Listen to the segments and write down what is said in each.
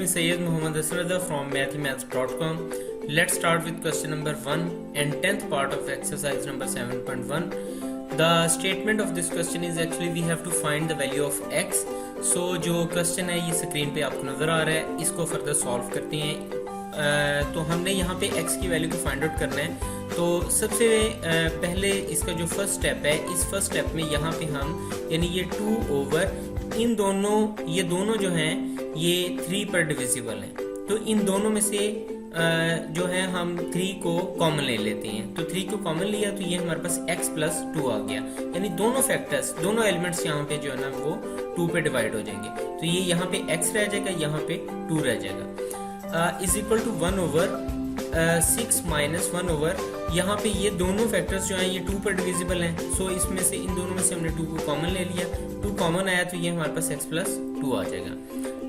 me Sayyid Muhammad Asrada from mathemaths.com. Let's start with question number 1 and 10th part of exercise number 7.1. The statement of this question is actually we have to find the value of x. So जो question है ये screen पे आपको नज़र आ रहा है, इसको further solve करते हैं। तो हमने यहाँ पे x की वैल्यू को फाइंड आउट करना है। तो सबसे पहले इसका जो फर्स्ट स्टेप है, इस फर्स्ट स्टेप में यहाँ पे हम यानी ये 2 ओवर इन दोनों, ये दोनों जो हैं ये 3 पर डिविजिबल हैं। तो इन दोनों में से जो है हम 3 को कॉमन ले लेते हैं। तो 3 को कॉमन लिया तो ये हमारे पास x प्लस 2 आ गया, यानी दोनों फैक्टर्स, दोनों एलिमेंट्स यहाँ पे जो है ना वो 2 पे डिवाइड हो जाएंगे। तो ये यहाँ पे x रह जाएगा, यहाँ पे 2 रह जाएगा। Is equal to 1 over 6 minus 1 over, यहाँ पे ये दोनों फैक्टर्स जो हैं ये 2 पर डिविजिबल हैं। सो इसमें से इन दोनों में से हमने 2 को कॉमन ले लिया, 2 कॉमन आया तो ये हमारे पास x प्लस 2 आ जाएगा।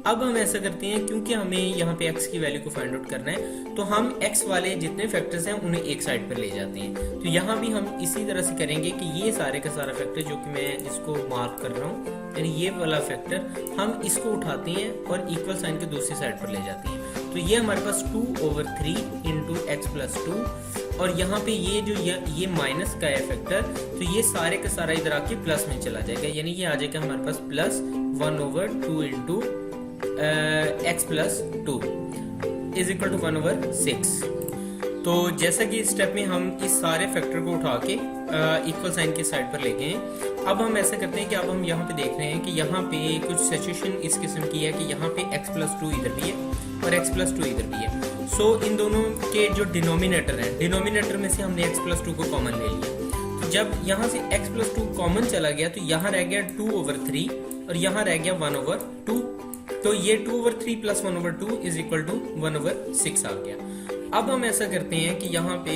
अब हम ऐसा करते हैं, क्योंकि हमें यहाँ पे x की वैल्यू को फाइंड आउट करना है, तो हम x वाले जितने फैक्टर्स हैं उन्हें एक साइड पर ले जाते हैं। तो यहाँ भी हम इसी तरह से करेंगे कि ये सारे का सारा फैक्टर जो कि मैं जिसको मार्क कर रहा हूँ, यानी ये वाला फैक्टर, हम इसको उठाते हैं और इक्वल साइन के दूसरी साइड पर ले जाते हैं। तो ये हमारे पास 2 ओवर 3 इंटू एक्स प्लस 2, और यहाँ पे ये जो ये माइनस का है फैक्टर, तो ये सारे का सारा इधर आके प्लस में चला जाएगा, यानी ये आ जाएगा हमारे पास plus 1 over 2 into X plus 2 is equal to 1 over 6। तो जैसा कि इस स्टेप में हम इस सारे फैक्टर को उठा के इक्वल साइन के साइड पर ले गए हैं। अब हम ऐसा करते हैं कि अब हम यहाँ पे देख रहे हैं कि यहाँ पे कुछ सिचुएशन इस किस्म की है कि यहाँ पे x प्लस 2 इधर भी है और x प्लस 2 इधर भी है। सो इन दोनों के जो डिनोमिनेटर है, डिनोमिनेटर में से हमने x प्लस 2 को कॉमन ले लिया। तो जब यहाँ से x प्लस 2 कॉमन चला गया तो यहाँ रह गया 2 ओवर 3 और यहाँ रह गया 1 ओवर 2। तो ये 2 over 3 plus 1 over 2 is equal to 1 over 6 आ गया। अब हम ऐसा करते हैं कि यहाँ पे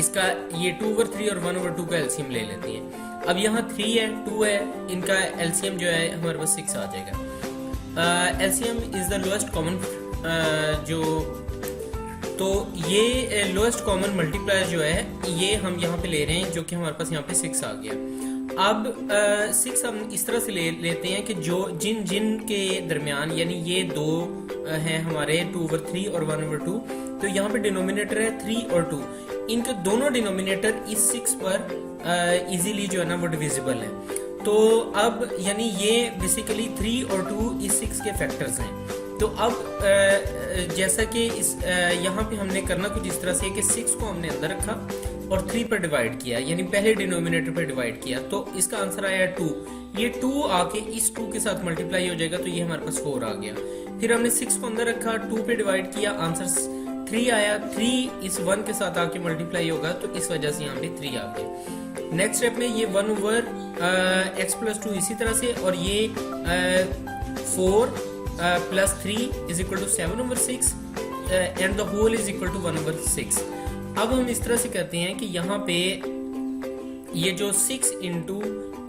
इसका ये 2 ओवर 3 और 1 ओवर 2 का एलसीएम ले लेते हैं। अब यहाँ 3 है, 2 है, इनका एलसीएम जो है हमारे पास 6 आ जाएगा। LCM is the lowest common जो, तो ये लोएस्ट कॉमन मल्टीप्लायर जो है ये हम यहाँ पे ले रहे हैं, जो कि हमारे पास यहाँ पे 6 आ गया। अब 6 हम इस तरह से ले लेते हैं कि जो जिन के दरमियान, यानी ये दो हैं हमारे 2 ओवर 3 और 1 ओवर 2, तो यहाँ पे डिनोमिनेटर है 3 और 2, इनके दोनों डिनोमिनेटर इस 6 पर इजीली जो है ना वो डिविजिबल है। तो अब यानी ये बेसिकली 3 और 2 इस 6 के फैक्टर्स हैं। तो अब जैसा कि इस यहाँ पे हमने करना कुछ इस तरह से कि 6 को हमने अंदर रखा और 3 पर डिवाइड किया, यानी पहले डिनोमिनेटर पर डिवाइड किया, तो इसका आंसर आया 2। ये 2 आके इस 2 के साथ मल्टीप्लाई हो जाएगा, तो ये हमारे पास 4 आ गया। फिर हमने 6 को अंदर रखा, 2 पे डिवाइड किया, आंसर 3 आया। 3 इस 1 के साथ आके मल्टीप्लाई होगा, तो इस वजह से यहाँ पे 3 आ गया। नेक्स्ट स्टेप में ये 1 ओवर एक्स प्लस 2 इसी तरह से, और ये 4 plus 3 is equal to 7 over 6 and the whole is equal to 1 over 6। अब हम इस तरह से करते हैं कि यहाँ पे ये जो 6 इंटू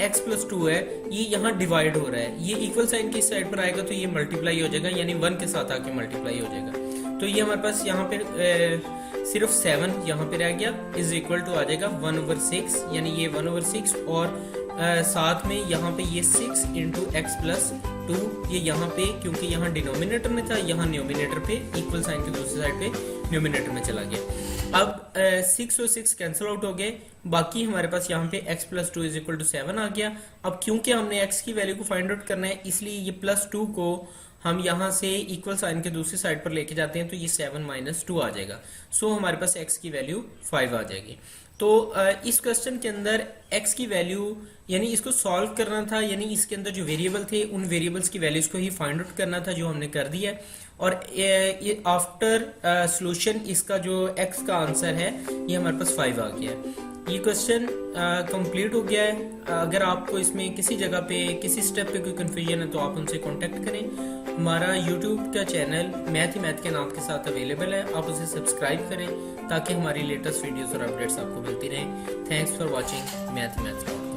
एक्स प्लस 2 है ये यहाँ डिवाइड हो रहा है, ये इक्वल साइन की साइड पर आएगा तो ये मल्टीप्लाई हो जाएगा, यानी 1 के साथ आके मल्टीप्लाई हो जाएगा। तो ये हमारे पास यहाँ पे सिर्फ 7 यहाँ पे रह गया, इज इक्वल टू आ जाएगा 1 ओवर 6, यानी ये 1 ओवर 6, और साथ में यहाँ पे ये 6 इंटू एक्स प्लस 2, ये यहाँ पे क्योंकि यहाँ डिनोमिनेटर में था, यहाँ न्यूमिनेटर पे इक्वल साइन की दूसरी साइड पे न्यूमिनेटर में चला गया। अब 6 और 6 कैंसिल आउट हो गए, बाकी हमारे पास यहाँ पे x plus 2 is equal to 7 आ गया। अब क्योंकि हमने x की वैल्यू को फाइंड आउट करना है, इसलिए ये प्लस 2 को हम यहाँ से इक्वल साइन के दूसरी साइड पर लेके जाते हैं, तो ये 7 माइनस 2 आ जाएगा। सो हमारे पास x की वैल्यू 5 आ जाएगी। तो इस क्वेश्चन के अंदर x की वैल्यू, यानी इसको सॉल्व करना था, यानी इसके अंदर जो वेरिएबल थे उन वेरिएबल्स की वैल्यूज को ही फाइंड आउट करना था, जो हमने कर दिया। और ये आफ्टर सॉल्यूशन इसका जो x का आंसर है ये हमारे पास 5 आ गया है। ये क्वेश्चन कंप्लीट हो गया है। अगर आपको इसमें किसी जगह पे किसी स्टेप पे कोई कंफ्यूजन है तो आप उनसे कांटेक्ट करें। हमारा यूट्यूब का चैनल मैथ ही मैथ के नाम के साथ अवेलेबल है, आप उसे सब्सक्राइब करें ताकि हमारी लेटेस्ट वीडियोस और अपडेट्स आपको मिलती रहें। Thanks for watching math he math.